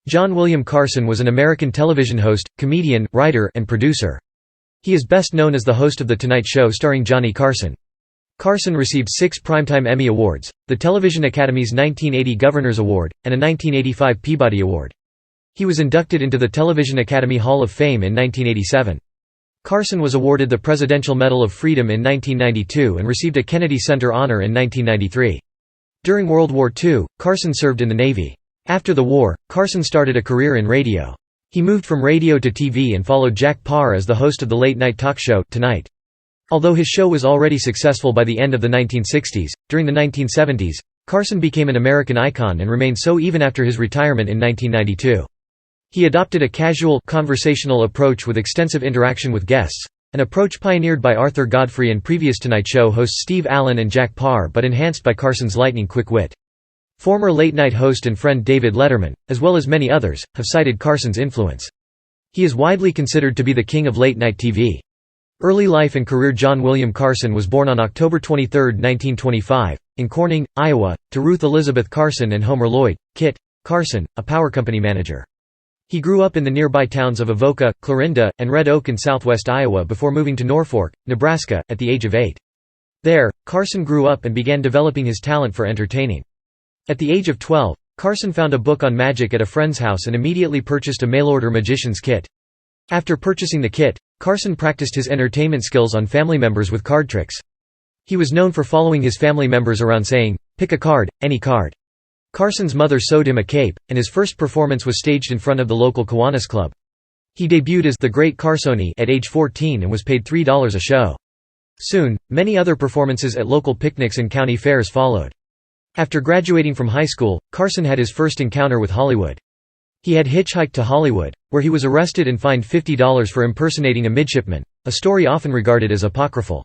John William Carson was an American television host, comedian, writer, and producer. He is best known as the host of The Tonight Show starring Johnny Carson. Carson received 6 Primetime Emmy Awards, the Television Academy's 1980 Governor's Award, and a 1985 Peabody Award. He was inducted into the Television Academy Hall of Fame in 1987. Carson was awarded the Presidential Medal of Freedom in 1992 and received a Kennedy Center honor in 1993. During World War II, Carson served in the Navy. After the war, Carson started a career in radio. He moved from radio to TV and followed Jack Paar as the host of the late-night talk show, Tonight. Although his show was already successful by the end of the 1960s, during the 1970s, Carson became an American icon and remained so even after his retirement in 1992. He adopted a casual, conversational approach with extensive interaction with guests, an approach pioneered by Arthur Godfrey and previous Tonight Show hosts Steve Allen and Jack Paar but enhanced by Carson's lightning-quick wit. Former late-night host and friend David Letterman, as well as many others, have cited Carson's influence. He is widely considered to be the king of late-night TV. Early life and career. John William Carson was born on October 23, 1925, in Corning, Iowa, to Ruth Elizabeth Carson and Homer Lloyd, Kit, Carson, a power company manager. He grew up in the nearby towns of Avoca, Clarinda, and Red Oak in southwest Iowa before moving to Norfolk, Nebraska, at the age of 8. There, Carson grew up and began developing his talent for entertaining. At the age of 12, Carson found a book on magic at a friend's house and immediately purchased a mail-order magician's kit. After purchasing the kit, Carson practiced his entertainment skills on family members with card tricks. He was known for following his family members around saying, "Pick a card, any card." Carson's mother sewed him a cape, and his first performance was staged in front of the local Kiwanis Club. He debuted as the Great Carsoni at age 14 and was paid $3 a show. Soon, many other performances at local picnics and county fairs followed. After graduating from high school, Carson had his first encounter with Hollywood. He had hitchhiked to Hollywood, where he was arrested and fined $50 for impersonating a midshipman, a story often regarded as apocryphal.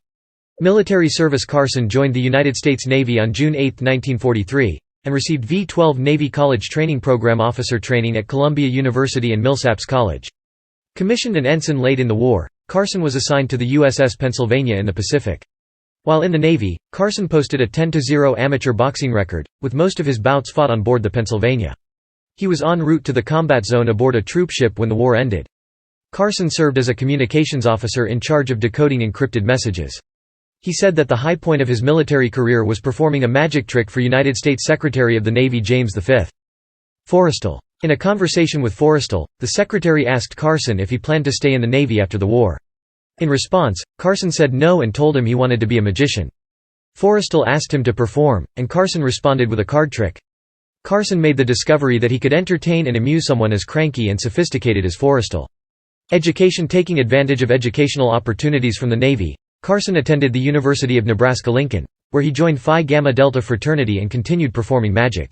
Military service. Carson joined the United States Navy on June 8, 1943, and received V-12 Navy College Training Program officer training at Columbia University and Millsaps College. Commissioned an ensign late in the war, Carson was assigned to the USS Pennsylvania in the Pacific. While in the Navy, Carson posted a 10-0 amateur boxing record, with most of his bouts fought on board the Pennsylvania. He was en route to the combat zone aboard a troop ship when the war ended. Carson served as a communications officer in charge of decoding encrypted messages. He said that the high point of his military career was performing a magic trick for United States Secretary of the Navy James V. Forrestal. In a conversation with Forrestal, the secretary asked Carson if he planned to stay in the Navy after the war. In response, Carson said no and told him he wanted to be a magician. Forrestal asked him to perform, and Carson responded with a card trick. Carson made the discovery that he could entertain and amuse someone as cranky and sophisticated as Forrestal. Education. Taking advantage of educational opportunities from the Navy, Carson attended the University of Nebraska-Lincoln, where he joined Phi Gamma Delta fraternity and continued performing magic.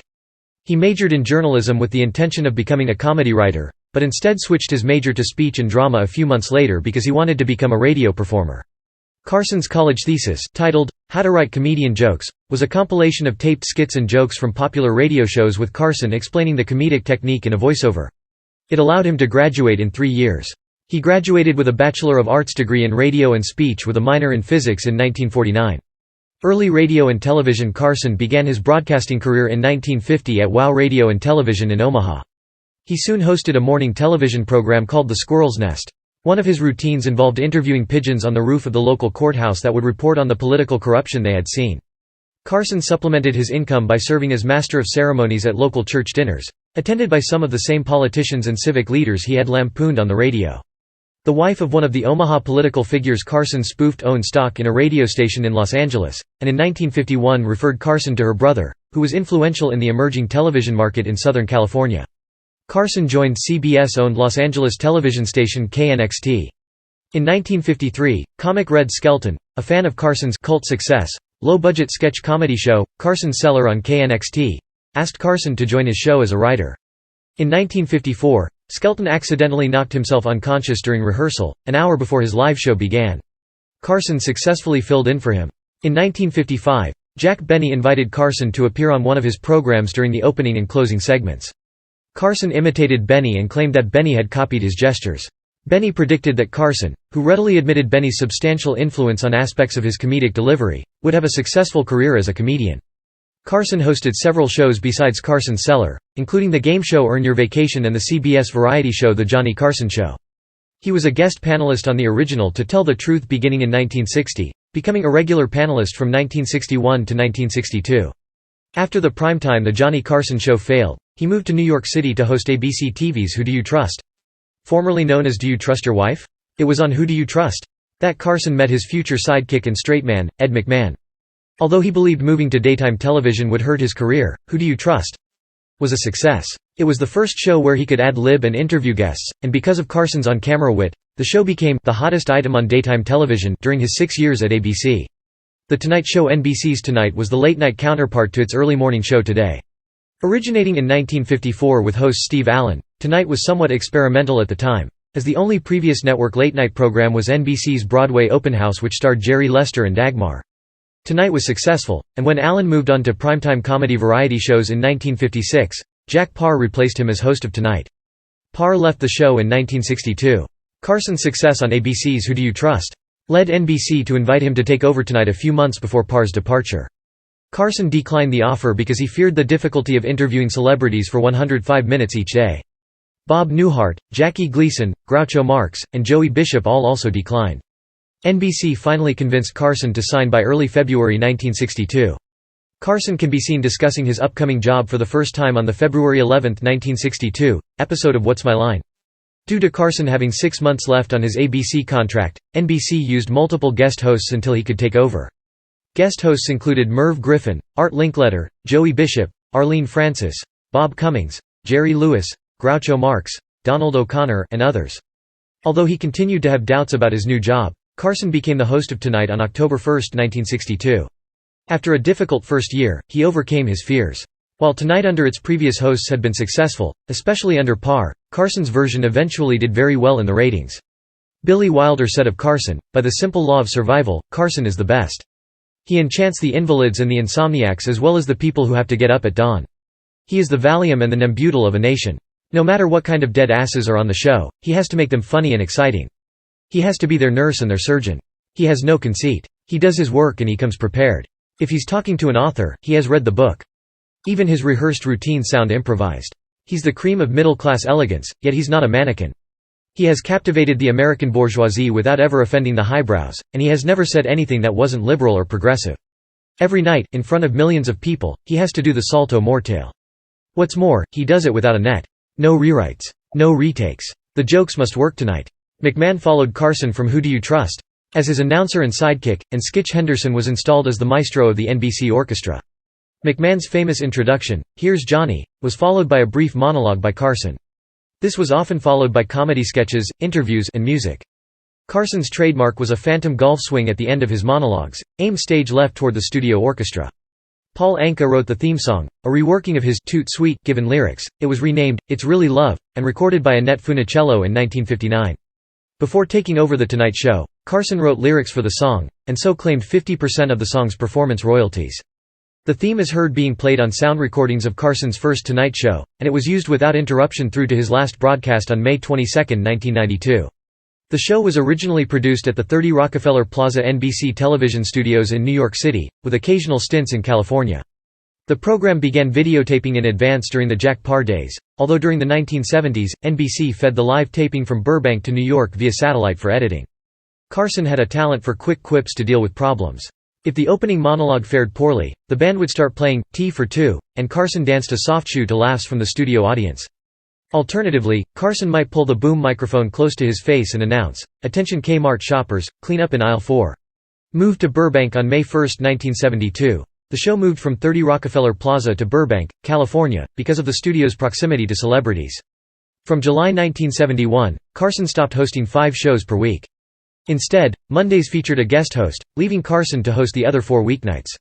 He majored in journalism with the intention of becoming a comedy writer, but instead switched his major to speech and drama a few months later because he wanted to become a radio performer. Carson's college thesis, titled, How to Write Comedian Jokes, was a compilation of taped skits and jokes from popular radio shows with Carson explaining the comedic technique in a voiceover. It allowed him to graduate in 3 years. He graduated with a Bachelor of Arts degree in radio and speech with a minor in physics in 1949. Early radio and television. Carson began his broadcasting career in 1950 at WOW Radio and Television in Omaha. He soon hosted a morning television program called The Squirrel's Nest. One of his routines involved interviewing pigeons on the roof of the local courthouse that would report on the political corruption they had seen. Carson supplemented his income by serving as master of ceremonies at local church dinners, attended by some of the same politicians and civic leaders he had lampooned on the radio. The wife of one of the Omaha political figures Carson spoofed owned stock in a radio station in Los Angeles, and in 1951 referred Carson to her brother, who was influential in the emerging television market in Southern California. Carson joined CBS-owned Los Angeles television station KNXT. In 1953, comic Red Skelton, a fan of Carson's cult success, low-budget sketch comedy show, Carson's Cellar on KNXT, asked Carson to join his show as a writer. In 1954, Skelton accidentally knocked himself unconscious during rehearsal, an hour before his live show began. Carson successfully filled in for him. In 1955, Jack Benny invited Carson to appear on one of his programs during the opening and closing segments. Carson imitated Benny and claimed that Benny had copied his gestures. Benny predicted that Carson, who readily admitted Benny's substantial influence on aspects of his comedic delivery, would have a successful career as a comedian. Carson hosted several shows besides Carson's Cellar, including the game show Earn Your Vacation and the CBS variety show The Johnny Carson Show. He was a guest panelist on the original To Tell the Truth beginning in 1960, becoming a regular panelist from 1961 to 1962. After the primetime The Johnny Carson Show failed, he moved to New York City to host ABC TV's Who Do You Trust? Formerly known as Do You Trust Your Wife? It was on Who Do You Trust? that Carson met his future sidekick and straight man, Ed McMahon. Although he believed moving to daytime television would hurt his career, Who Do You Trust? Was a success. It was the first show where he could ad-lib and interview guests, and because of Carson's on-camera wit, the show became the hottest item on daytime television during his 6 years at ABC. The Tonight Show, NBC's Tonight, was the late-night counterpart to its early morning show Today. Originating in 1954 with host Steve Allen, Tonight was somewhat experimental at the time, as the only previous network late-night program was NBC's Broadway Open House, which starred Jerry Lester and Dagmar. Tonight was successful, and when Allen moved on to primetime comedy variety shows in 1956, Jack Paar replaced him as host of Tonight. Paar left the show in 1962. Carson's success on ABC's Who Do You Trust? Led NBC to invite him to take over Tonight a few months before Paar's departure. Carson declined the offer because he feared the difficulty of interviewing celebrities for 105 minutes each day. Bob Newhart, Jackie Gleason, Groucho Marx, and Joey Bishop all also declined. NBC finally convinced Carson to sign by early February 1962. Carson can be seen discussing his upcoming job for the first time on the February 11, 1962, episode of What's My Line? Due to Carson having 6 months left on his ABC contract, NBC used multiple guest hosts until he could take over. Guest hosts included Merv Griffin, Art Linkletter, Joey Bishop, Arlene Francis, Bob Cummings, Jerry Lewis, Groucho Marx, Donald O'Connor, and others. Although he continued to have doubts about his new job, Carson became the host of Tonight on October 1, 1962. After a difficult first year, he overcame his fears. While Tonight under its previous hosts had been successful, especially under Paar, Carson's version eventually did very well in the ratings. Billy Wilder said of Carson, "By the simple law of survival, Carson is the best. He enchants the invalids and the insomniacs as well as the people who have to get up at dawn. He is the Valium and the Nembutal of a nation. No matter what kind of dead asses are on the show, he has to make them funny and exciting. He has to be their nurse and their surgeon. He has no conceit. He does his work and he comes prepared. If he's talking to an author, he has read the book. Even his rehearsed routines sound improvised. He's the cream of middle-class elegance, yet he's not a mannequin. He has captivated the American bourgeoisie without ever offending the highbrows, and he has never said anything that wasn't liberal or progressive. Every night, in front of millions of people, he has to do the salto mortale. What's more, he does it without a net. No rewrites. No retakes. The jokes must work tonight." McMahon followed Carson from Who Do You Trust? As his announcer and sidekick, and Skitch Henderson was installed as the maestro of the NBC orchestra. McMahon's famous introduction, "Here's Johnny," was followed by a brief monologue by Carson. This was often followed by comedy sketches, interviews, and music. Carson's trademark was a phantom golf swing at the end of his monologues, aimed stage left toward the studio orchestra. Paul Anka wrote the theme song, a reworking of his "Toot Sweet" given lyrics. It was renamed "It's Really Love," and recorded by Annette Funicello in 1959. Before taking over The Tonight Show, Carson wrote lyrics for the song, and so claimed 50% of the song's performance royalties. The theme is heard being played on sound recordings of Carson's first Tonight Show, and it was used without interruption through to his last broadcast on May 22, 1992. The show was originally produced at the 30 Rockefeller Plaza NBC television studios in New York City, with occasional stints in California. The program began videotaping in advance during the Jack Paar days, although during the 1970s, NBC fed the live taping from Burbank to New York via satellite for editing. Carson had a talent for quick quips to deal with problems. If the opening monologue fared poorly, the band would start playing "Tea for Two," and Carson danced a soft shoe to laughs from the studio audience. Alternatively, Carson might pull the boom microphone close to his face and announce, "Attention Kmart shoppers, clean up in aisle 4. Moved to Burbank on May 1, 1972. The show moved from 30 Rockefeller Plaza to Burbank, California, because of the studio's proximity to celebrities. From July 1971, Carson stopped hosting 5 shows per week. Instead, Mondays featured a guest host, leaving Carson to host the other 4 weeknights.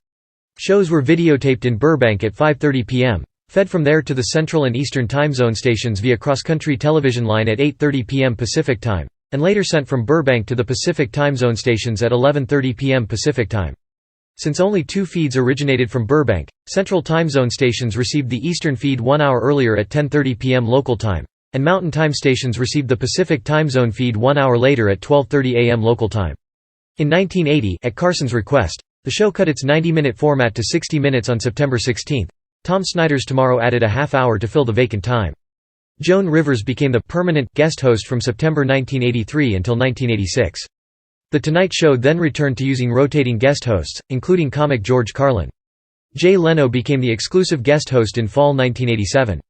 Shows were videotaped in Burbank at 5:30 p.m., fed from there to the Central and Eastern time zone stations via cross-country television line at 8:30 p.m. Pacific time, and later sent from Burbank to the Pacific time zone stations at 11:30 p.m. Pacific time. Since only 2 feeds originated from Burbank, Central time zone stations received the Eastern feed 1 hour earlier at 10:30 p.m. local time, and Mountain time stations received the Pacific time zone feed 1 hour later at 12:30 a.m. local time. In 1980, at Carson's request, The show cut its 90-minute format to 60 minutes on September 16. Tom Snyder's Tomorrow added a half-hour to fill the vacant time. Joan Rivers became the permanent guest host from September 1983 until 1986. The Tonight Show then returned to using rotating guest hosts, including comic George Carlin. Jay Leno became the exclusive guest host in fall 1987.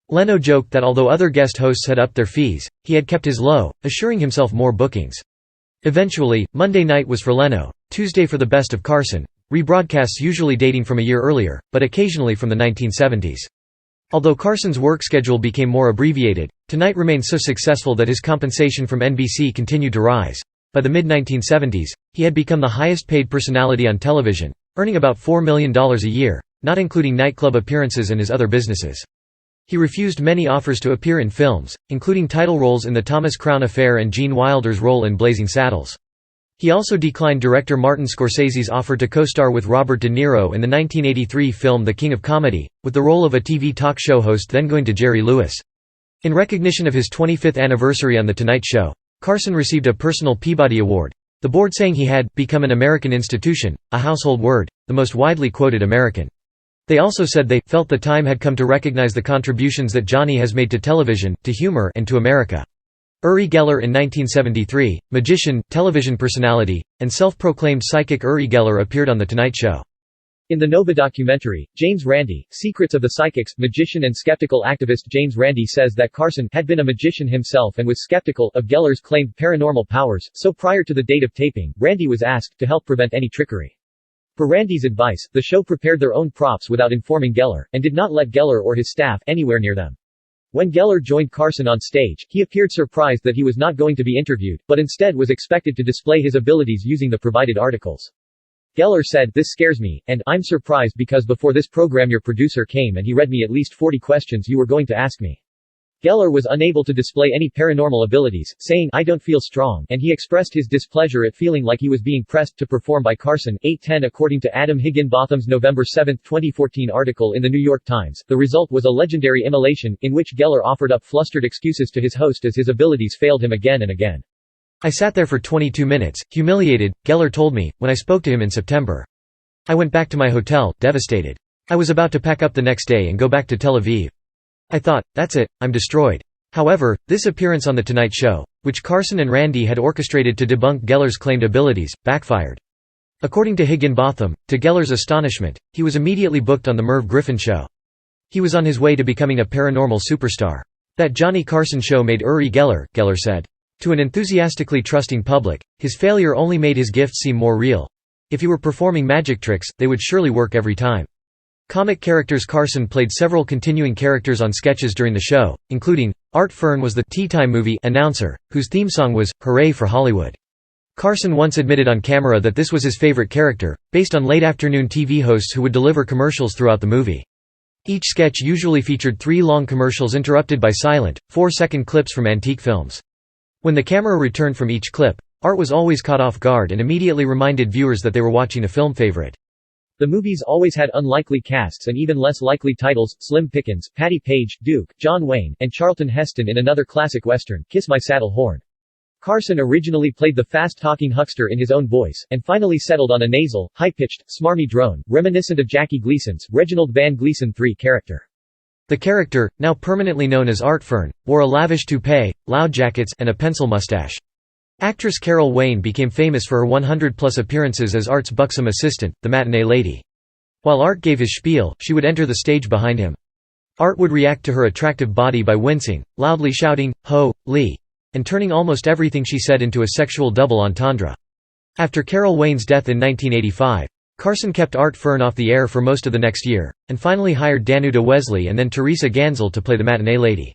Leno joked that although other guest hosts had upped their fees, he had kept his low, assuring himself more bookings. Eventually, Monday night was for Leno, Tuesday for the Best of Carson, rebroadcasts usually dating from a year earlier, but occasionally from the 1970s. Although Carson's work schedule became more abbreviated, Tonight remained so successful that his compensation from NBC continued to rise. By the mid-1970s, he had become the highest-paid personality on television, earning about $4 million a year, not including nightclub appearances and his other businesses. He refused many offers to appear in films, including title roles in The Thomas Crown Affair and Gene Wilder's role in Blazing Saddles. He also declined director Martin Scorsese's offer to co-star with Robert De Niro in the 1983 film The King of Comedy, with the role of a TV talk show host then going to Jerry Lewis. In recognition of his 25th anniversary on The Tonight Show, Carson received a personal Peabody Award, the board saying he had become an American institution, a household word, the most widely quoted American. They also said they felt the time had come to recognize the contributions that Johnny has made to television, to humor, and to America. Uri Geller in 1973, magician, television personality, and self-proclaimed psychic Uri Geller appeared on The Tonight Show. In the Nova documentary, James Randi, Secrets of the Psychics, magician and skeptical activist James Randi says that Carson had been a magician himself and was skeptical of Geller's claimed paranormal powers, so prior to the date of taping, Randi was asked to help prevent any trickery. Per Randi's advice, the show prepared their own props without informing Geller, and did not let Geller or his staff anywhere near them. When Geller joined Carson on stage, he appeared surprised that he was not going to be interviewed, but instead was expected to display his abilities using the provided articles. Geller said, "This scares me, and I'm surprised because before this program your producer came and he read me at least 40 questions you were going to ask me." Geller was unable to display any paranormal abilities, saying, "I don't feel strong," and he expressed his displeasure at feeling like he was being pressed to perform by Carson. 8:10 According to Adam Higginbotham's November 7, 2014 article in The New York Times, the result was a legendary immolation, in which Geller offered up flustered excuses to his host as his abilities failed him again and again. "I sat there for 22 minutes, humiliated," Geller told me, when I spoke to him in September. "I went back to my hotel, devastated. I was about to pack up the next day and go back to Tel Aviv. I thought, that's it, I'm destroyed." However, this appearance on The Tonight Show, which Carson and Randi had orchestrated to debunk Geller's claimed abilities, backfired. According to Higginbotham, to Geller's astonishment, he was immediately booked on The Merv Griffin Show. He was on his way to becoming a paranormal superstar. "That Johnny Carson show made Uri Geller," Geller said. To an enthusiastically trusting public, his failure only made his gifts seem more real. If he were performing magic tricks, they would surely work every time. Comic characters Carson played several continuing characters on sketches during the show, including, Art Fern was the Tea Time movie announcer, whose theme song was, "Hooray for Hollywood." Carson once admitted on camera that this was his favorite character, based on late-afternoon TV hosts who would deliver commercials throughout the movie. Each sketch usually featured 3 long commercials interrupted by silent, 4-second clips from antique films. When the camera returned from each clip, Art was always caught off guard and immediately reminded viewers that they were watching a film favorite. The movies always had unlikely casts and even less likely titles: Slim Pickens, Patty Page, Duke, John Wayne, and Charlton Heston in another classic western, Kiss My Saddle Horn. Carson originally played the fast-talking huckster in his own voice, and finally settled on a nasal, high-pitched, smarmy drone, reminiscent of Jackie Gleason's Reginald Van Gleason III character. The character, now permanently known as Art Fern, wore a lavish toupee, loud jackets, and a pencil mustache. Actress Carol Wayne became famous for her 100-plus appearances as Art's buxom assistant, the matinee lady. While Art gave his spiel, she would enter the stage behind him. Art would react to her attractive body by wincing, loudly shouting, "Ho, Lee," and turning almost everything she said into a sexual double entendre. After Carol Wayne's death in 1985, Carson kept Art Fern off the air for most of the next year, and finally hired Danuta Wesley and then Teresa Gansel to play the matinee lady.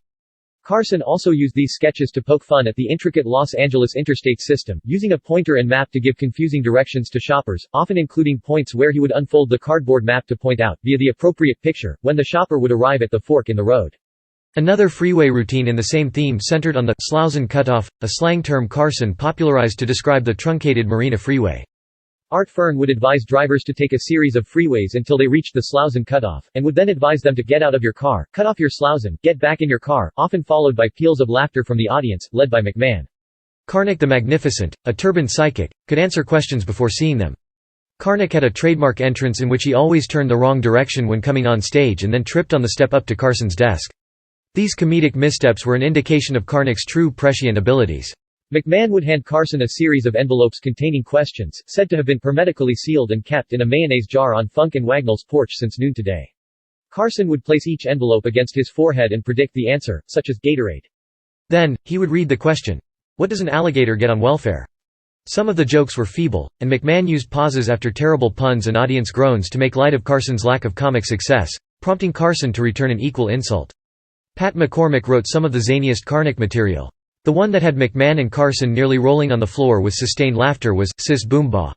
Carson also used these sketches to poke fun at the intricate Los Angeles interstate system, using a pointer and map to give confusing directions to shoppers, often including points where he would unfold the cardboard map to point out, via the appropriate picture, when the shopper would arrive at the fork in the road. Another freeway routine in the same theme centered on the Slauson Cutoff, a slang term Carson popularized to describe the truncated Marina Freeway. Art Fern would advise drivers to take a series of freeways until they reached the Slauson Cutoff, and would then advise them to get out of your car, cut off your Slauson, get back in your car, often followed by peals of laughter from the audience, led by McMahon. Karnak the Magnificent, a turbaned psychic, could answer questions before seeing them. Karnak had a trademark entrance in which he always turned the wrong direction when coming on stage and then tripped on the step up to Carson's desk. These comedic missteps were an indication of Karnak's true prescient abilities. McMahon would hand Carson a series of envelopes containing questions, said to have been hermetically sealed and kept in a mayonnaise jar on Funk and Wagnall's porch since noon today. Carson would place each envelope against his forehead and predict the answer, such as Gatorade. Then, he would read the question, "What does an alligator get on welfare?" Some of the jokes were feeble, and McMahon used pauses after terrible puns and audience groans to make light of Carson's lack of comic success, prompting Carson to return an equal insult. Pat McCormick wrote some of the zaniest Karnak material. The one that had McMahon and Carson nearly rolling on the floor with sustained laughter was, "Sis Boomba."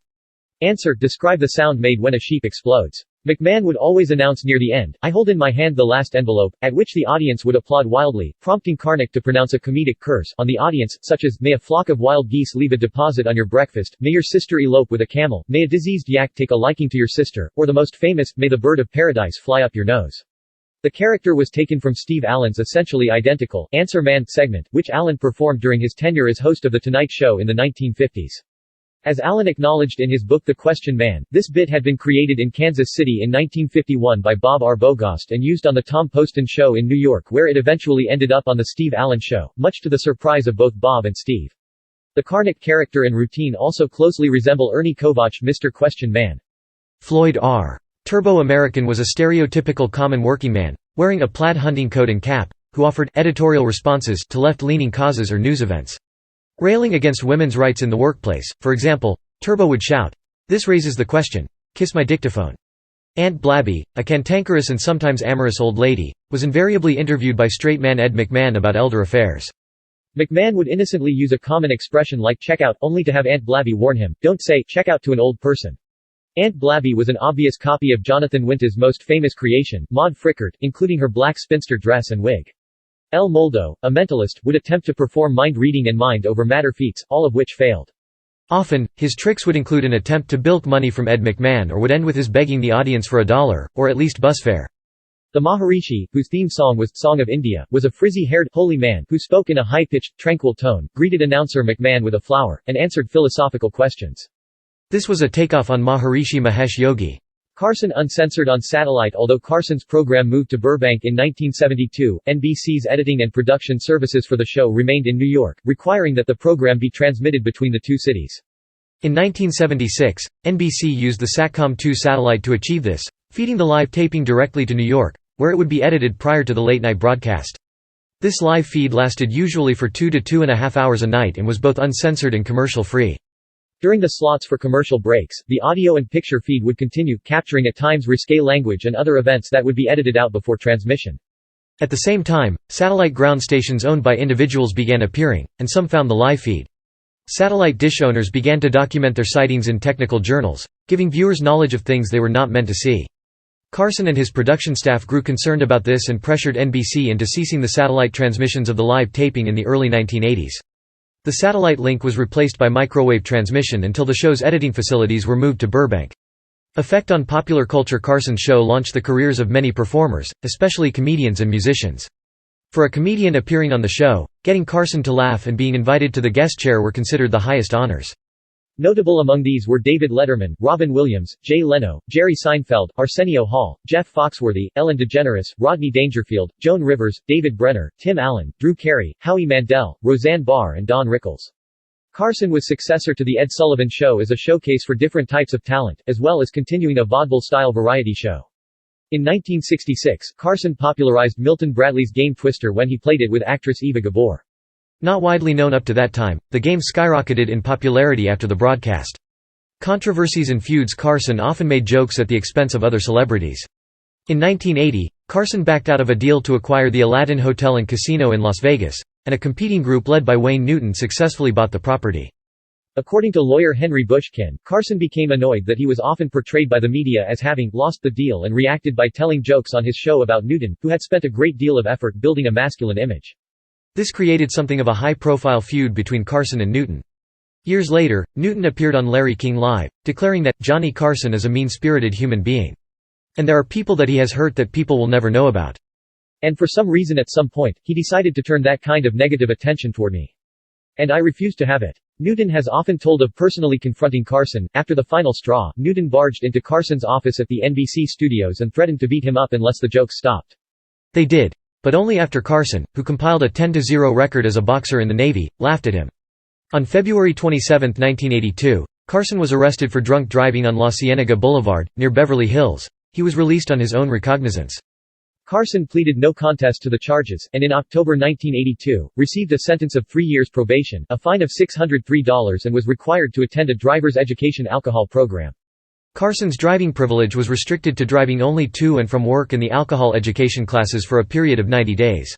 Answer: describe the sound made when a sheep explodes. McMahon would always announce near the end, "I hold in my hand the last envelope," at which the audience would applaud wildly, prompting Karnak to pronounce a comedic curse on the audience, such as, "May a flock of wild geese leave a deposit on your breakfast, may your sister elope with a camel, may a diseased yak take a liking to your sister," or the most famous, "May the bird of paradise fly up your nose." The character was taken from Steve Allen's essentially identical Answer Man segment, which Allen performed during his tenure as host of The Tonight Show in the 1950s. As Allen acknowledged in his book The Question Man, this bit had been created in Kansas City in 1951 by Bob Arbogost and used on The Tom Poston Show in New York, where it eventually ended up on The Steve Allen Show, much to the surprise of both Bob and Steve. The Karnak character and routine also closely resemble Ernie Kovach Mr. Question Man. Floyd R. Turbo American was a stereotypical common working man, wearing a plaid hunting coat and cap, who offered editorial responses to left-leaning causes or news events. Railing against women's rights in the workplace, for example, Turbo would shout, "This raises the question. Kiss my dictaphone." Aunt Blabby, a cantankerous and sometimes amorous old lady, was invariably interviewed by straight man Ed McMahon about elder affairs. McMahon would innocently use a common expression like check out, only to have Aunt Blabby warn him, "Don't say check out to an old person." Aunt Blabby was an obvious copy of Jonathan Winter's most famous creation, Maude Frickert, including her black spinster dress and wig. El Moldo, a mentalist, would attempt to perform mind-reading and mind-over-matter feats, all of which failed. Often, his tricks would include an attempt to bilk money from Ed McMahon or would end with his begging the audience for $1, or at least bus fare. The Maharishi, whose theme song was Song of India, was a frizzy-haired, holy man who spoke in a high-pitched, tranquil tone, greeted announcer McMahon with a flower, and answered philosophical questions. This was a takeoff on Maharishi Mahesh Yogi. Carson uncensored on satellite. Although Carson's program moved to Burbank in 1972, NBC's editing and production services for the show remained in New York, requiring that the program be transmitted between the two cities. In 1976, NBC used the SATCOM-2 satellite to achieve this, feeding the live taping directly to New York, where it would be edited prior to the late-night broadcast. This live feed lasted usually for 2 to 2.5 hours a night and was both uncensored and commercial-free. During the slots for commercial breaks, the audio and picture feed would continue, capturing at times risque language and other events that would be edited out before transmission. At the same time, satellite ground stations owned by individuals began appearing, and some found the live feed. Satellite dish owners began to document their sightings in technical journals, giving viewers knowledge of things they were not meant to see. Carson and his production staff grew concerned about this and pressured NBC into ceasing the satellite transmissions of the live taping in the early 1980s. The satellite link was replaced by microwave transmission until the show's editing facilities were moved to Burbank. Effect on popular culture. Carson's show launched the careers of many performers, especially comedians and musicians. For a comedian appearing on the show, getting Carson to laugh and being invited to the guest chair were considered the highest honors. Notable among these were David Letterman, Robin Williams, Jay Leno, Jerry Seinfeld, Arsenio Hall, Jeff Foxworthy, Ellen DeGeneres, Rodney Dangerfield, Joan Rivers, David Brenner, Tim Allen, Drew Carey, Howie Mandel, Roseanne Barr and Don Rickles. Carson was successor to The Ed Sullivan Show as a showcase for different types of talent, as well as continuing a vaudeville-style variety show. In 1966, Carson popularized Milton Bradley's game Twister when he played it with actress Eva Gabor. Not widely known up to that time, the game skyrocketed in popularity after the broadcast. Controversies and feuds. Carson often made jokes at the expense of other celebrities. In 1980, Carson backed out of a deal to acquire the Aladdin Hotel and Casino in Las Vegas, and a competing group led by Wayne Newton successfully bought the property. According to lawyer Henry Bushkin, Carson became annoyed that he was often portrayed by the media as having lost the deal and reacted by telling jokes on his show about Newton, who had spent a great deal of effort building a masculine image. This created something of a high-profile feud between Carson and Newton. Years later, Newton appeared on Larry King Live, declaring that, "Johnny Carson is a mean-spirited human being. And there are people that he has hurt that people will never know about. And for some reason at some point, he decided to turn that kind of negative attention toward me." And I refused to have it. Newton has often told of personally confronting Carson. After the final straw, Newton barged into Carson's office at the NBC studios and threatened to beat him up unless the jokes stopped. They did. But only after Carson, who compiled a 10-0 record as a boxer in the Navy, laughed at him. On February 27, 1982, Carson was arrested for drunk driving on La Cienega Boulevard, near Beverly Hills. He was released on his own recognizance. Carson pleaded no contest to the charges, and in October 1982, received a sentence of 3 years probation, a fine of $603 and was required to attend a driver's education alcohol program. Carson's driving privilege was restricted to driving only to and from work in the alcohol education classes for a period of 90 days.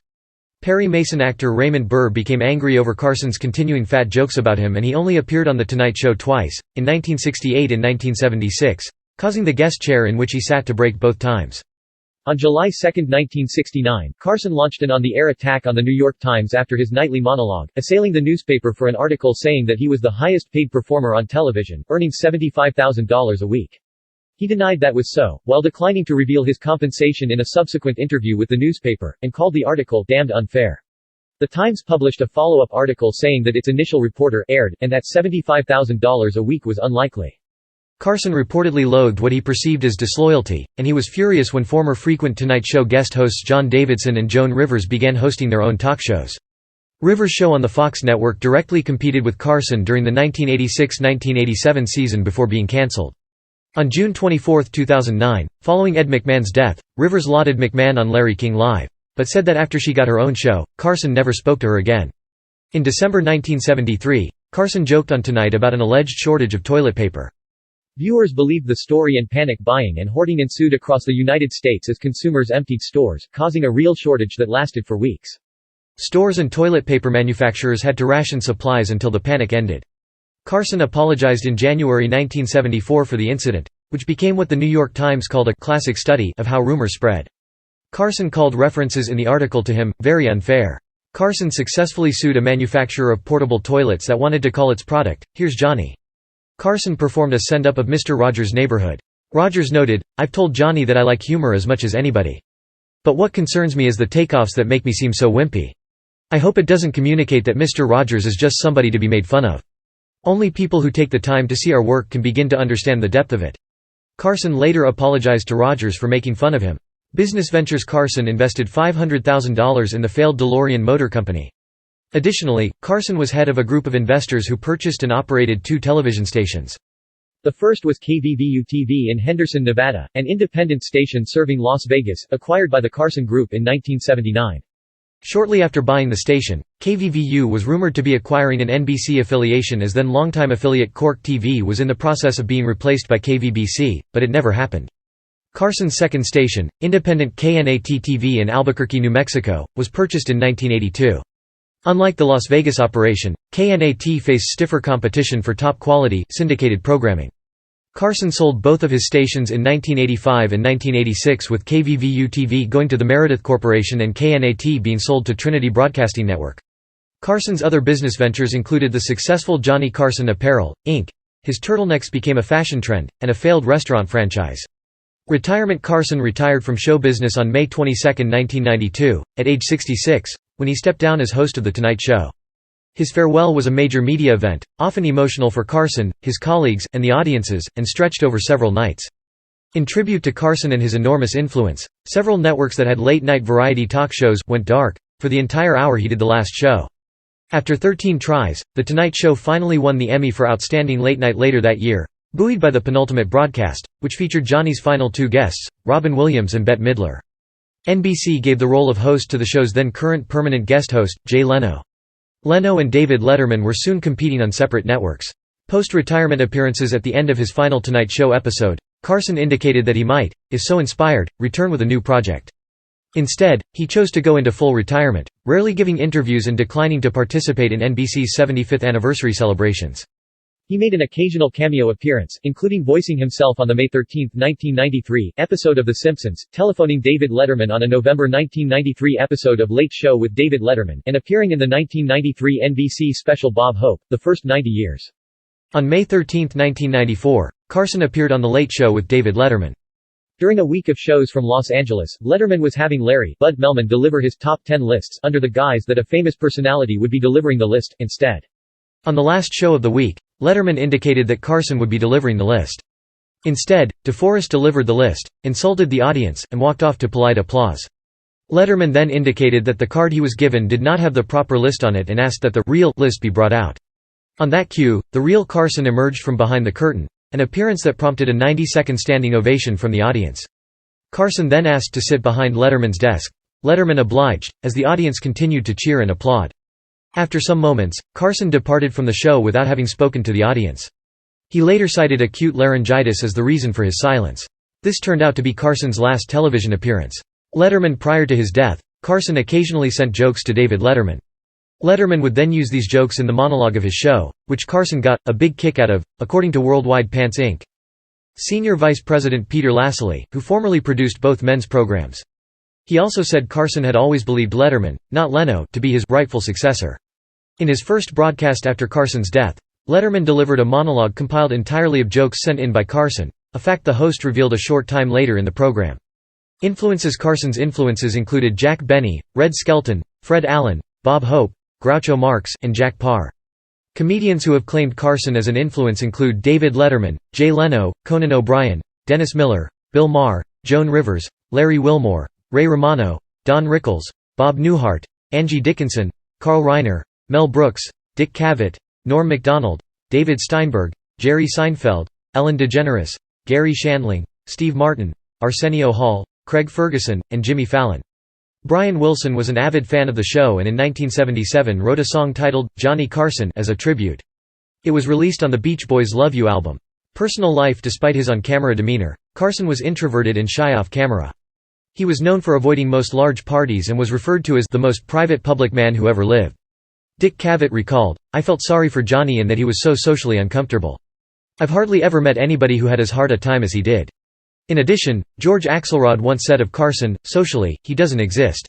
Perry Mason actor Raymond Burr became angry over Carson's continuing fat jokes about him, and he only appeared on The Tonight Show twice, in 1968 and 1976, causing the guest chair in which he sat to break both times. On July 2, 1969, Carson launched an on-the-air attack on The New York Times after his nightly monologue, assailing the newspaper for an article saying that he was the highest-paid performer on television, earning $75,000 a week. He denied that was so, while declining to reveal his compensation in a subsequent interview with the newspaper, and called the article "damned unfair." The Times published a follow-up article saying that its initial reporter erred, and that $75,000 a week was unlikely. Carson reportedly loathed what he perceived as disloyalty, and he was furious when former frequent Tonight Show guest hosts John Davidson and Joan Rivers began hosting their own talk shows. Rivers' show on the Fox network directly competed with Carson during the 1986–1987 season before being cancelled. On June 24, 2009, following Ed McMahon's death, Rivers lauded McMahon on Larry King Live, but said that after she got her own show, Carson never spoke to her again. In December 1973, Carson joked on Tonight about an alleged shortage of toilet paper. Viewers believed the story, and panic buying and hoarding ensued across the United States as consumers emptied stores, causing a real shortage that lasted for weeks. Stores and toilet paper manufacturers had to ration supplies until the panic ended. Carson apologized in January 1974 for the incident, which became what the New York Times called a classic study of how rumors spread. Carson called references in the article to him very unfair. Carson successfully sued a manufacturer of portable toilets that wanted to call its product, "Here's Johnny." Carson performed a send-up of Mr. Rogers' Neighborhood. Rogers noted, "I've told Johnny that I like humor as much as anybody. But what concerns me is the takeoffs that make me seem so wimpy. I hope it doesn't communicate that Mr. Rogers is just somebody to be made fun of. Only people who take the time to see our work can begin to understand the depth of it." Carson later apologized to Rogers for making fun of him. Business Ventures Carson invested $500,000 in the failed DeLorean Motor Company. Additionally, Carson was head of a group of investors who purchased and operated 2 television stations. The first was KVVU-TV in Henderson, Nevada, an independent station serving Las Vegas, acquired by the Carson Group in 1979. Shortly after buying the station, KVVU was rumored to be acquiring an NBC affiliation, as then longtime affiliate Cork TV was in the process of being replaced by KVBC, but it never happened. Carson's second station, independent KNAT-TV in Albuquerque, New Mexico, was purchased in 1982. Unlike the Las Vegas operation, KNAT faced stiffer competition for top-quality, syndicated programming. Carson sold both of his stations in 1985 and 1986, with KVVU-TV going to the Meredith Corporation and KNAT being sold to Trinity Broadcasting Network. Carson's other business ventures included the successful Johnny Carson Apparel, Inc., his turtlenecks became a fashion trend, and a failed restaurant franchise. Retirement: Carson retired from show business on May 22, 1992, at age 66, when he stepped down as host of The Tonight Show. His farewell was a major media event, often emotional for Carson, his colleagues, and the audiences, and stretched over several nights. In tribute to Carson and his enormous influence, several networks that had late-night variety talk shows went dark for the entire hour he did the last show. After 13 tries, The Tonight Show finally won the Emmy for Outstanding Late Night later that year, buoyed by the penultimate broadcast, which featured Johnny's final 2 guests, Robin Williams and Bette Midler. NBC gave the role of host to the show's then current permanent guest host, Jay Leno. Leno and David Letterman were soon competing on separate networks. Post-retirement appearances at the end of his final Tonight Show episode, Carson indicated that he might, if so inspired, return with a new project. Instead, he chose to go into full retirement, rarely giving interviews and declining to participate in NBC's 75th anniversary celebrations. He made an occasional cameo appearance, including voicing himself on the May 13, 1993, episode of The Simpsons, telephoning David Letterman on a November 1993 episode of Late Show with David Letterman, and appearing in the 1993 NBC special Bob Hope, The First 90 Years. On May 13, 1994, Carson appeared on The Late Show with David Letterman. During a week of shows from Los Angeles, Letterman was having Larry Bud Melman deliver his top 10 lists under the guise that a famous personality would be delivering the list, instead. On the last show of the week, Letterman indicated that Carson would be delivering the list. Instead, DeForest delivered the list, insulted the audience, and walked off to polite applause. Letterman then indicated that the card he was given did not have the proper list on it and asked that the real list be brought out. On that cue, the real Carson emerged from behind the curtain, an appearance that prompted a 90-second standing ovation from the audience. Carson then asked to sit behind Letterman's desk. Letterman obliged, as the audience continued to cheer and applaud. After some moments, Carson departed from the show without having spoken to the audience. He later cited acute laryngitis as the reason for his silence. This turned out to be Carson's last television appearance. Prior to his death, Carson occasionally sent jokes to David Letterman. Letterman would then use these jokes in the monologue of his show, which Carson got a big kick out of, according to Worldwide Pants Inc. Senior Vice President Peter Lassley, who formerly produced both men's programs. He also said Carson had always believed Letterman, not Leno, to be his rightful successor. In his first broadcast after Carson's death, Letterman delivered a monologue compiled entirely of jokes sent in by Carson, a fact the host revealed a short time later in the program. Carson's influences included Jack Benny, Red Skelton, Fred Allen, Bob Hope, Groucho Marx, and Jack Paar. Comedians who have claimed Carson as an influence include David Letterman, Jay Leno, Conan O'Brien, Dennis Miller, Bill Maher, Joan Rivers, Larry Wilmore, Ray Romano, Don Rickles, Bob Newhart, Angie Dickinson, Carl Reiner, Mel Brooks, Dick Cavett, Norm Macdonald, David Steinberg, Jerry Seinfeld, Ellen DeGeneres, Gary Shandling, Steve Martin, Arsenio Hall, Craig Ferguson, and Jimmy Fallon. Brian Wilson was an avid fan of the show and in 1977 wrote a song titled, "Johnny Carson" as a tribute. It was released on the Beach Boys' Love You album. Personal life. Despite his on-camera demeanor, Carson was introverted and shy off-camera. He was known for avoiding most large parties and was referred to as the most private public man who ever lived. Dick Cavett recalled, "I felt sorry for Johnny in that he was so socially uncomfortable. I've hardly ever met anybody who had as hard a time as he did." In addition, George Axelrod once said of Carson, "Socially, he doesn't exist.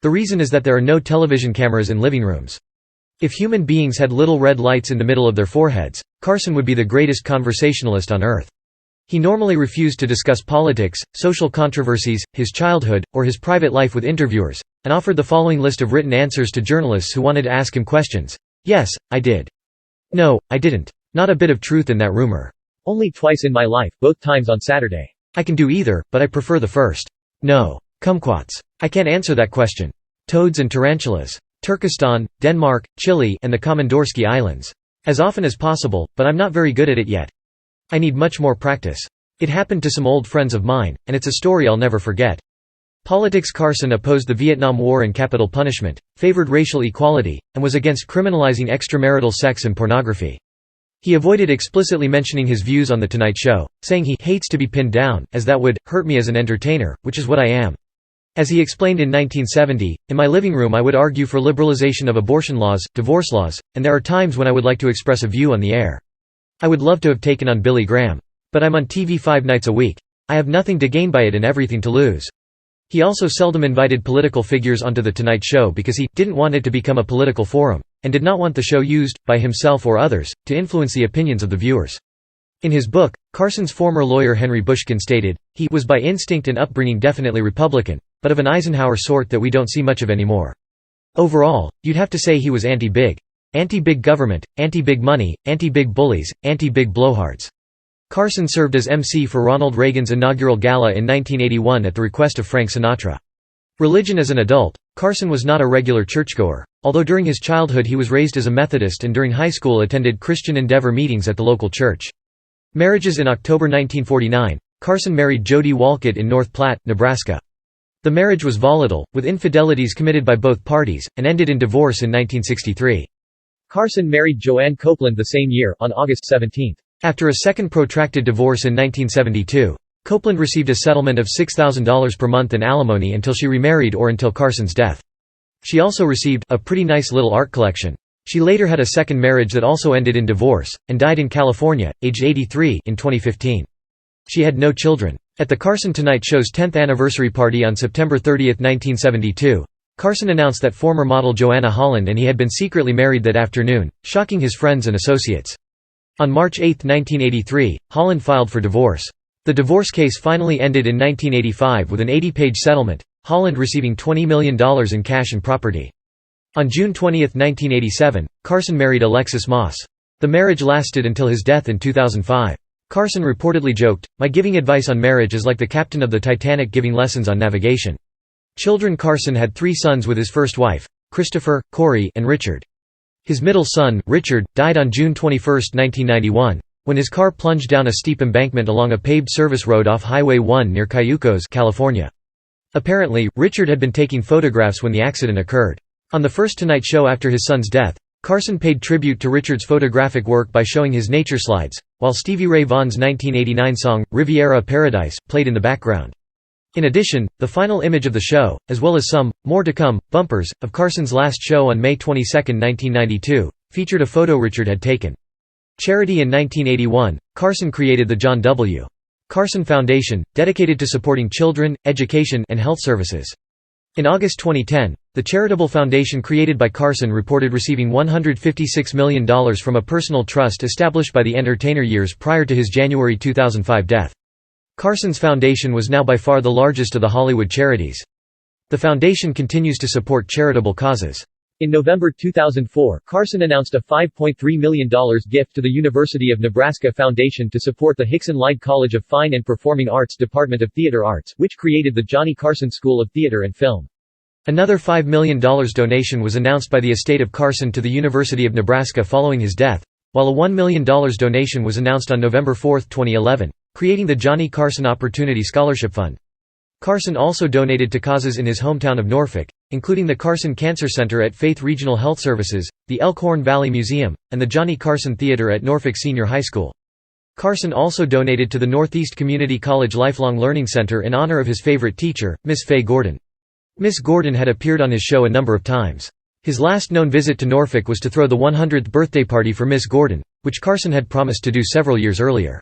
The reason is that there are no television cameras in living rooms. If human beings had little red lights in the middle of their foreheads, Carson would be the greatest conversationalist on earth." He normally refused to discuss politics, social controversies, his childhood, or his private life with interviewers, and offered the following list of written answers to journalists who wanted to ask him questions. "Yes, I did. No, I didn't. Not a bit of truth in that rumor. Only twice in my life, both times on Saturday. I can do either, but I prefer the first. No. Kumquats. I can't answer that question. Toads and tarantulas. Turkestan, Denmark, Chile, and the Komandorsky Islands. As often as possible, but I'm not very good at it yet. I need much more practice. It happened to some old friends of mine, and it's a story I'll never forget." Politics. Carson opposed the Vietnam War and capital punishment, favored racial equality, and was against criminalizing extramarital sex and pornography. He avoided explicitly mentioning his views on The Tonight Show, saying he hates to be pinned down, as that would hurt me as an entertainer, which is what I am. As he explained in 1970, "In my living room I would argue for liberalization of abortion laws, divorce laws, and there are times when I would like to express a view on the air. I would love to have taken on Billy Graham. But I'm on TV 5 nights a week. I have nothing to gain by it and everything to lose." He also seldom invited political figures onto The Tonight Show because he didn't want it to become a political forum, and did not want the show used, by himself or others, to influence the opinions of the viewers. In his book, Carson's former lawyer Henry Bushkin stated, he was by instinct and upbringing definitely Republican, but of an Eisenhower sort that we don't see much of anymore. Overall, you'd have to say he was anti-big. Anti-big government, anti-big money, anti-big bullies, anti-big blowhards. Carson served as MC for Ronald Reagan's inaugural gala in 1981 at the request of Frank Sinatra. Religion. As an adult, Carson was not a regular churchgoer, although during his childhood he was raised as a Methodist and during high school attended Christian Endeavor meetings at the local church. Marriages. In October 1949, Carson married Jody Walcott in North Platte, Nebraska. The marriage was volatile, with infidelities committed by both parties, and ended in divorce in 1963. Carson married Joanne Copeland the same year, on August 17. After a second protracted divorce in 1972, Copeland received a settlement of $6,000 per month in alimony until she remarried or until Carson's death. She also received a pretty nice little art collection. She later had a second marriage that also ended in divorce, and died in California, aged 83, in 2015. She had no children. At the Carson Tonight Show's 10th anniversary party on September 30, 1972, Carson announced that former model Joanna Holland and he had been secretly married that afternoon, shocking his friends and associates. On March 8, 1983, Holland filed for divorce. The divorce case finally ended in 1985 with an 80-page settlement, Holland receiving $20 million in cash and property. On June 20, 1987, Carson married Alexis Moss. The marriage lasted until his death in 2005. Carson reportedly joked, "My giving advice on marriage is like the captain of the Titanic giving lessons on navigation." Children. Carson had 3 sons with his first wife, Christopher, Corey, and Richard. His middle son, Richard, died on June 21, 1991, when his car plunged down a steep embankment along a paved service road off Highway 1 near Cayucos, California. Apparently, Richard had been taking photographs when the accident occurred. On the first Tonight Show after his son's death, Carson paid tribute to Richard's photographic work by showing his nature slides, while Stevie Ray Vaughan's 1989 song, Riviera Paradise, played in the background. In addition, the final image of the show, as well as some, more to come, bumpers, of Carson's last show on May 22, 1992, featured a photo Richard had taken. Charity. In 1981, Carson created the John W. Carson Foundation, dedicated to supporting children, education, and health services. In August 2010, the Charitable Foundation created by Carson reported receiving $156 million from a personal trust established by the entertainer years prior to his January 2005 death. Carson's foundation was now by far the largest of the Hollywood charities. The foundation continues to support charitable causes. In November 2004, Carson announced a $5.3 million gift to the University of Nebraska Foundation to support the Hickson Lied College of Fine and Performing Arts Department of Theater Arts, which created the Johnny Carson School of Theater and Film. Another $5 million donation was announced by the estate of Carson to the University of Nebraska following his death, while a $1 million donation was announced on November 4, 2011, creating the Johnny Carson Opportunity Scholarship Fund. Carson also donated to causes in his hometown of Norfolk, including the Carson Cancer Center at Faith Regional Health Services, the Elkhorn Valley Museum, and the Johnny Carson Theater at Norfolk Senior High School. Carson also donated to the Northeast Community College Lifelong Learning Center in honor of his favorite teacher, Miss Fay Gordon. Miss Gordon had appeared on his show a number of times. His last known visit to Norfolk was to throw the 100th birthday party for Miss Gordon, which Carson had promised to do several years earlier.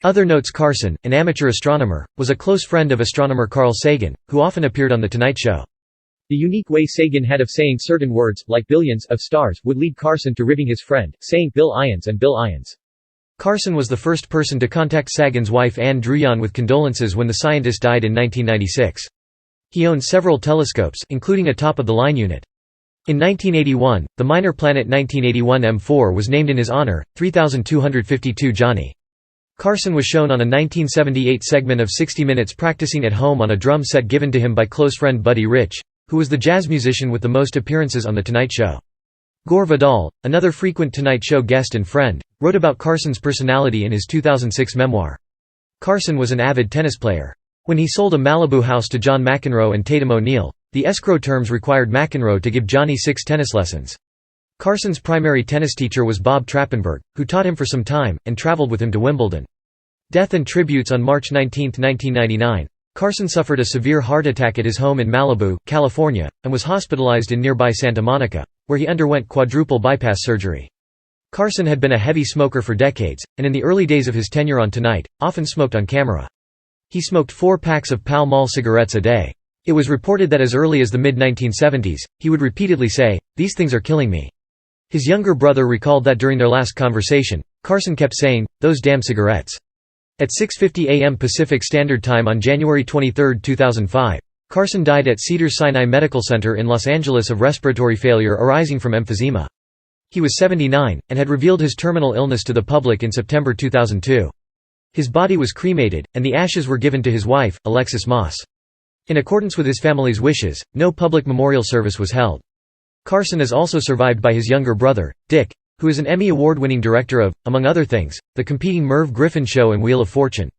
Other notes. Carson, an amateur astronomer, was a close friend of astronomer Carl Sagan, who often appeared on The Tonight Show. The unique way Sagan had of saying certain words, like billions, of stars, would lead Carson to ribbing his friend, saying Bill Ions and Bill Ions. Carson was the first person to contact Sagan's wife Anne Druyan with condolences when the scientist died in 1996. He owned several telescopes, including a top-of-the-line unit. In 1981, the minor planet 1981 M4 was named in his honor, 3252 Johnny. Carson was shown on a 1978 segment of 60 Minutes practicing at home on a drum set given to him by close friend Buddy Rich, who was the jazz musician with the most appearances on The Tonight Show. Gore Vidal, another frequent Tonight Show guest and friend, wrote about Carson's personality in his 2006 memoir. Carson was an avid tennis player. When he sold a Malibu house to John McEnroe and Tatum O'Neal, the escrow terms required McEnroe to give Johnny 6 tennis lessons. Carson's primary tennis teacher was Bob Trappenberg, who taught him for some time, and traveled with him to Wimbledon. Death and tributes. On March 19, 1999, Carson suffered a severe heart attack at his home in Malibu, California, and was hospitalized in nearby Santa Monica, where he underwent quadruple bypass surgery. Carson had been a heavy smoker for decades, and in the early days of his tenure on Tonight, often smoked on camera. He smoked 4 packs of Pall Mall cigarettes a day. It was reported that as early as the mid-1970s, he would repeatedly say, "These things are killing me." His younger brother recalled that during their last conversation, Carson kept saying, "Those damn cigarettes." At 6:50 a.m. Pacific Standard Time on January 23, 2005, Carson died at Cedars-Sinai Medical Center in Los Angeles of respiratory failure arising from emphysema. He was 79, and had revealed his terminal illness to the public in September 2002. His body was cremated, and the ashes were given to his wife, Alexis Moss. In accordance with his family's wishes, no public memorial service was held. Carson is also survived by his younger brother, Dick, who is an Emmy Award-winning director of, among other things, the competing Merv Griffin Show and Wheel of Fortune.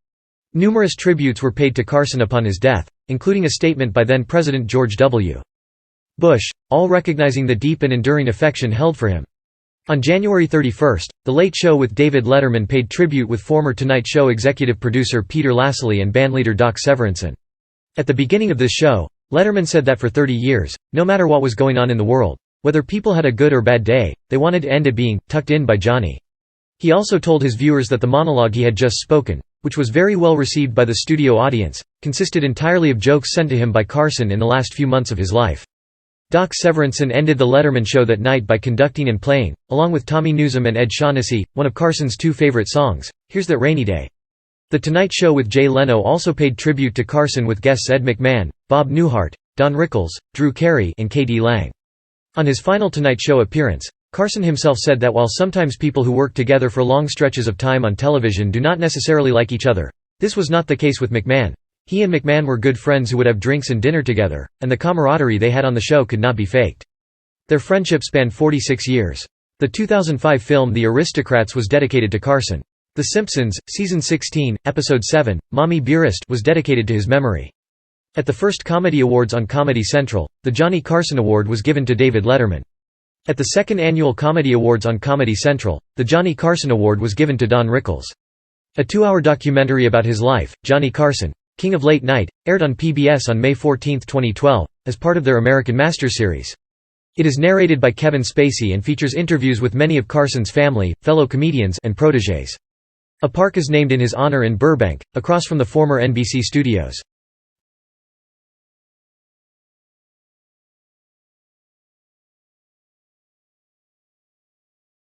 Numerous tributes were paid to Carson upon his death, including a statement by then-President George W. Bush, all recognizing the deep and enduring affection held for him. On January 31, The Late Show with David Letterman paid tribute with former Tonight Show executive producer Peter Lasley and bandleader Doc Severinsen. At the beginning of this show, Letterman said that for 30 years, no matter what was going on in the world, whether people had a good or bad day, they wanted to end it being tucked in by Johnny. He also told his viewers that the monologue he had just spoken, which was very well received by the studio audience, consisted entirely of jokes sent to him by Carson in the last few months of his life. Doc Severinsen ended the Letterman show that night by conducting and playing, along with Tommy Newsom and Ed Shaughnessy, one of Carson's 2 favorite songs, Here's That Rainy Day. The Tonight Show with Jay Leno also paid tribute to Carson with guests Ed McMahon, Bob Newhart, Don Rickles, Drew Carey, and K.D. Lang. On his final Tonight Show appearance, Carson himself said that while sometimes people who work together for long stretches of time on television do not necessarily like each other, this was not the case with McMahon. He and McMahon were good friends who would have drinks and dinner together, and the camaraderie they had on the show could not be faked. Their friendship spanned 46 years. The 2005 film The Aristocrats was dedicated to Carson. The Simpsons, Season 16, Episode 7, Mommy Dearest, was dedicated to his memory. At the first Comedy Awards on Comedy Central, the Johnny Carson Award was given to David Letterman. At the second annual Comedy Awards on Comedy Central, the Johnny Carson Award was given to Don Rickles. A 2-hour documentary about his life, Johnny Carson, King of Late Night, aired on PBS on May 14, 2012, as part of their American Master series. It is narrated by Kevin Spacey and features interviews with many of Carson's family, fellow comedians, and protégés. A park is named in his honor in Burbank, across from the former NBC studios.